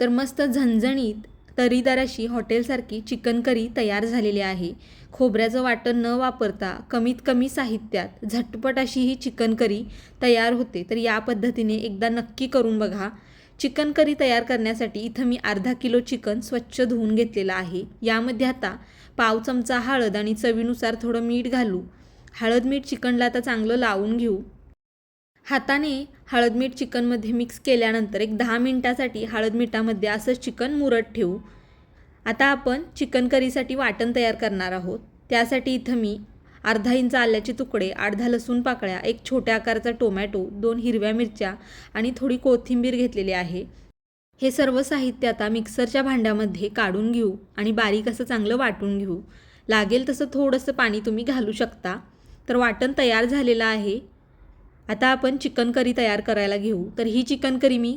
तर मस्त झणझणीत तरीदार अशी हॉटेलसारखी चिकन करी तयार झालेली आहे. खोबऱ्याचं वाटण न वापरता कमीत कमी साहित्यात झटपट अशी ही चिकन करी तयार होते. तर या पद्धतीने एकदा नक्की करून बघा. चिकन करी तयार करण्यासाठी इथं मी अर्धा किलो चिकन स्वच्छ धुवून घेतलेलं आहे. यामध्ये आता पाव चमचा हळद आणि चवीनुसार थोडं मीठ घालू. हळद मीठ चिकनला आता चांगलं लावून घेऊ. हाताने हळद मीठ चिकनमध्ये मिक्स केल्यानंतर एक 10 मिनिटासाठी हळद मिठामध्ये असंच चिकन मुरत ठेवू. आता आपण चिकन करीसाठी वाटण तयार करणार आहोत. त्यासाठी इथं मी अर्धा इंच आल्याचे तुकडे, अर्धा लसूण पाकळ्या, एक छोट्या आकाराचा टोमॅटो, 2 हिरव्या मिरच्या आणि थोडी कोथिंबीर घेतलेली आहे. हे सर्व साहित्य आता मिक्सरच्या भांड्यामध्ये काढून घेऊ आणि बारीक असं चांगलं वाटून घेऊ. लागेल तसं थोडंसं पाणी तुम्ही घालू शकता. तर वाटण तयार झालेलं आहे. आता आपण चिकन करी तयार करायला घेऊ. तर ही चिकन करी मी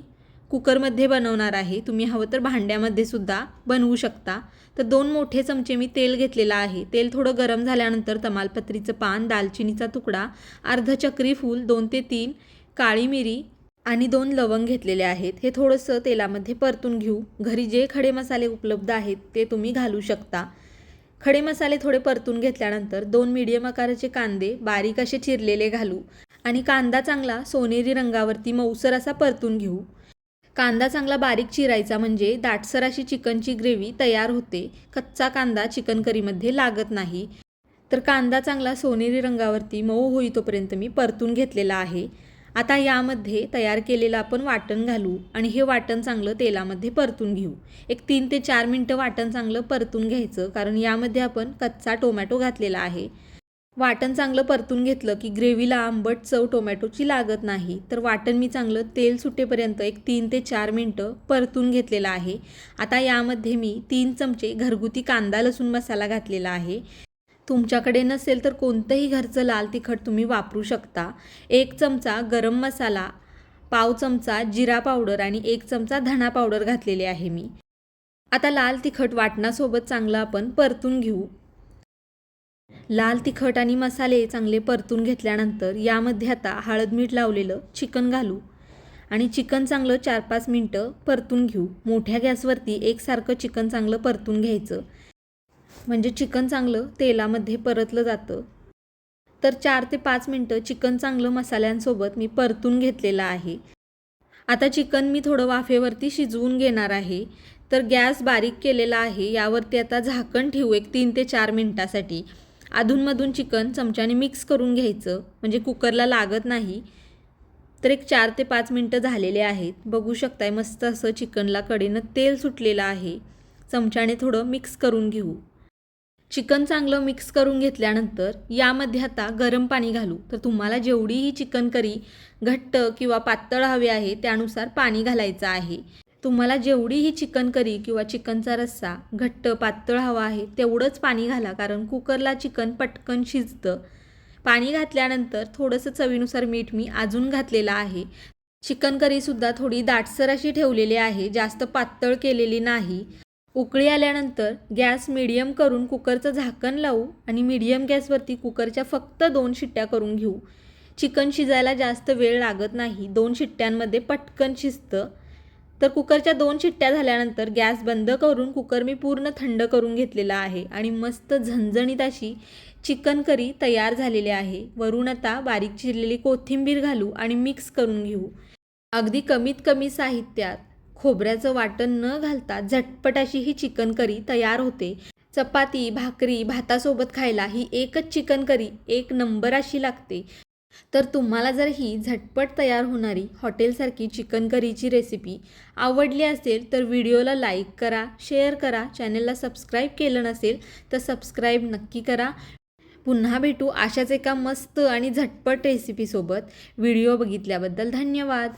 कुकरमध्ये बनवणार आहे. तुम्ही हवं तर भांड्यामध्ये सुद्धा बनवू शकता. तर 2 मोठे चमचे मी तेल घेतलेलं आहे. तेल थोडं गरम झाल्यानंतर तमालपत्रीचं पान, दालचिनीचा तुकडा, अर्ध चक्री फूल, 2 ते 3 काळी मिरी आणि 2 लवंग घेतलेले आहेत. हे थोडंसं तेलामध्ये परतून घेऊ. घरी जे खडे मसाले उपलब्ध आहेत ते तुम्ही घालू शकता. खडे मसाले थोडे परतून घेतल्यानंतर 2 मीडियम आकाराचे कांदे बारीक असे चिरलेले घालू आणि कांदा चांगला सोनेरी रंगावरती मऊसर असा परतून घेऊ. कांदा चांगला बारीक चिरायचा म्हणजे दाटसर अशी चिकनची ग्रेव्ही तयार होते. कच्चा कांदा चिकन करीमध्ये लागत नाही. तर कांदा चांगला सोनेरी रंगावरती मऊ होईतोपर्यंत मी परतून घेतलेला आहे. आता यामध्ये तयार केलेलं आपण वाटण घालू आणि हे वाटण चांगलं तेलामध्ये परतून घेऊ. एक 3 ते 4 मिनटं वाटण चांगलं परतून घ्यायचं, कारण यामध्ये आपण कच्चा टोमॅटो घातलेला आहे. वाटण चांगलं परतून घेतलं की ग्रेव्हीला आंबट चव टोमॅटोची लागत नाही. तर वाटण मी चांगलं तेल सुटेपर्यंत एक 3 ते 4 मिनटं परतून घेतलेलं आहे. आता यामध्ये मी 3 चमचे घरगुती कांदा लसूण मसाला घातलेला आहे. तुमच्याकडे नसेल तर कोणतंही घरचं लाल तिखट तुम्ही वापरू शकता. 1 चमचा गरम मसाला, पाव चमचा जिरा पावडर आणि 1 चमचा धणा पावडर घातलेले आहे मी. आता लाल तिखट वाटणासोबत चांगलं आपण परतून घेऊ. लाल तिखट आणि मसाले चांगले परतून घेतल्यानंतर यामध्ये आता हळद मीठ लावलेलं चिकन घालू आणि चिकन चांगलं 4-5 मिनटं परतून घेऊ. मोठ्या गॅसवरती एकसारखं चिकन चांगलं परतून घ्यायचं, म्हणजे चिकन चांगलं तेलामध्ये परतलं जातं. तर 4 ते 5 मिनटं चिकन चांगलं मसाल्यांसोबत मी परतून घेतलेलं आहे. आता चिकन मी थोडं वाफेवरती शिजवून घेणार आहे. तर गॅस बारीक केलेला आहे. यावरती आता झाकण ठेवू एक 3 ते 4 मिनटासाठी. अधूनमधून चिकन चमच्याने मिक्स करून घ्यायचं, म्हणजे कुकरला लागत नाही. तर एक 4 ते 5 मिनटं झालेले आहेत. बघू शकताय मस्त असं चिकनला कडेनं तेल सुटलेलं आहे. चमच्याने थोडं मिक्स करून घेऊ. चिकन चांगलं मिक्स करून घेतल्यानंतर यामध्ये आता गरम पाणी घालू. तर तुम्हाला जेवढी ही चिकन करी घट्ट किंवा पातळ हवी आहे त्यानुसार पाणी घालायचं आहे. तुम्हाला जेवढी ही चिकन करी किंवा चिकनचा रस्सा घट्ट पातळ हवा आहे तेवढंच पाणी घाला, कारण कुकरला चिकन पटकन शिजतं. पाणी घातल्यानंतर थोडंसं चवीनुसार मीठ मी अजून घातलेलं आहे. चिकन करीसुद्धा थोडी दाटसर अशी ठेवलेली आहे, जास्त पातळ केलेली नाही. उकळी आल्यानंतर गॅस मीडियम करून कुकरचं झाकण लावू आणि मीडियम गॅसवरती कुकरच्या फक्त 2 शिट्ट्या करून घेऊ. चिकन शिजायला जास्त वेळ लागत नाही. 2 शिट्ट्यांमध्ये पटकन शिजतं. तर कुकरच्या 2 शिट्ट्या झाल्यानंतर गॅस बंद करून कुकर मी पूर्ण थंड करून घेतलेला आहे आणि मस्त झणझणीत अशी चिकन करी तयार झालेली आहे. वरून आता बारीक चिरलेली कोथिंबीर घालू आणि मिक्स करून घेऊ. अगदी कमीत कमी साहित्यात खोबऱ्याचं वाटण न घालता झटपट अशी ही चिकन करी तयार होते. चपाती, भाकरी, भातासोबत खायला ही एकच चिकन करी एक नंबर अशी लागते. तर तुम्हाला जर ही झटपट तयार होणारी हॉटेलसारखी चिकन करीची रेसिपी आवडली असेल तर व्हिडिओला लाईक करा, शेअर करा. चॅनलला सबस्क्राईब केलं नसेल तर सबस्क्राईब नक्की करा. पुन्हा भेटू अशाच एका मस्त आणि झटपट रेसिपीसोबत. व्हिडिओ बघितल्याबद्दल धन्यवाद.